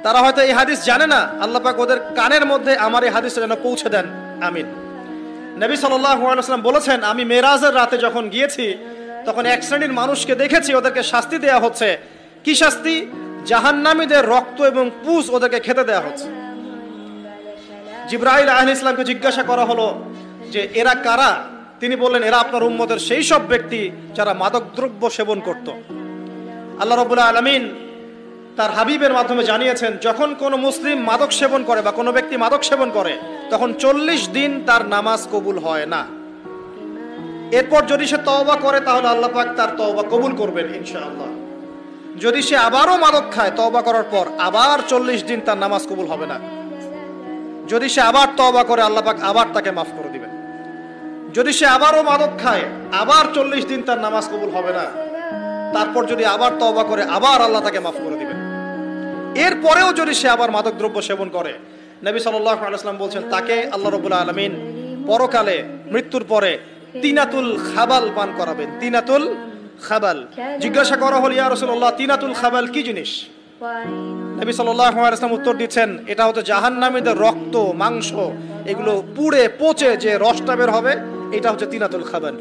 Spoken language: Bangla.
তারা হয়তো এই হাদিস জানে না, আল্লাহ পাক ওদের কানের মধ্যে আমার এই হাদিসটা যেন পৌঁছে দেন, আমিন। নবী সাল্লাল্লাহু আলাইহি ওয়াসাল্লাম বলেছেন, আমি মেরাজের রাতে যখন গিয়েছি তখন এক শ্রেণীর মানুষকে দেখেছি, ওদেরকে শাস্তি দেয়া হচ্ছে। কি শাস্তি? জাহান্নামীদের রক্ত এবং পুঁজ ওদেরকে খেতে দেয়া হচ্ছে। জিবরাইল আলাইহিস সালামকে জিজ্ঞাসা করা হলো যে এরা কারা? তিনি বললেন, এরা আপনার উম্মতের সেই সব ব্যক্তি যারা মাদকদ্রব্য সেবন করত। আল্লাহ রাব্বুল আলামিন তার হাবিবের মাধ্যমে জানিয়েছেন, যখন কোনো মুসলিম মাদক সেবন করে বা কোনো ব্যক্তি মাদক সেবন করে তখন 40 দিন তার নামাজ কবুল হয় না। এরপর যদি সে তওবা করে তাহলে আল্লাহ পাক তার তওবা কবুল করবেন ইনশাআল্লাহ। যদি সে আবারও মাদক খায় তওবা করার পর, আবার 40 দিন তার নামাজ কবুল হবে না। যদি সে আবার তওবা করে আল্লাহ পাক আবার তাকে মাফ করে দিবেন। যদি সে আবারও মাদক খায় আবার 40 দিন তার নামাজ কবুল হবে না। তারপর যদি আবার তওবা করে আবার আল্লাহ তাকে মাফ করে দিবেন। এরপরেও যদি সে আবার মাদক দ্রব্য সেবন করে, নবী সাল্লাল্লাহু আলাইহি ওয়াসাল্লাম বলছেন তাকে আল্লাহ রাব্বুল আলামিন পরকালে মৃত্যুর পরে তিনাতুল খাবাল পান করাবেন। তিনাতুল খাবাল। জিজ্ঞাসা করা হল, ইয়া রাসূলুল্লাহ, তিনাতুল খাবাল কি জিনিস? নবী সাল্লাল্লাহু আলাইহি ওয়াসাল্লাম উত্তর দিচ্ছেন, এটা হচ্ছে জাহান্নামীদের রক্ত, মাংস, এগুলো পুড়ে পচে যে রসটা বের হবে, এটা হচ্ছে তিনাতুল খাবাল।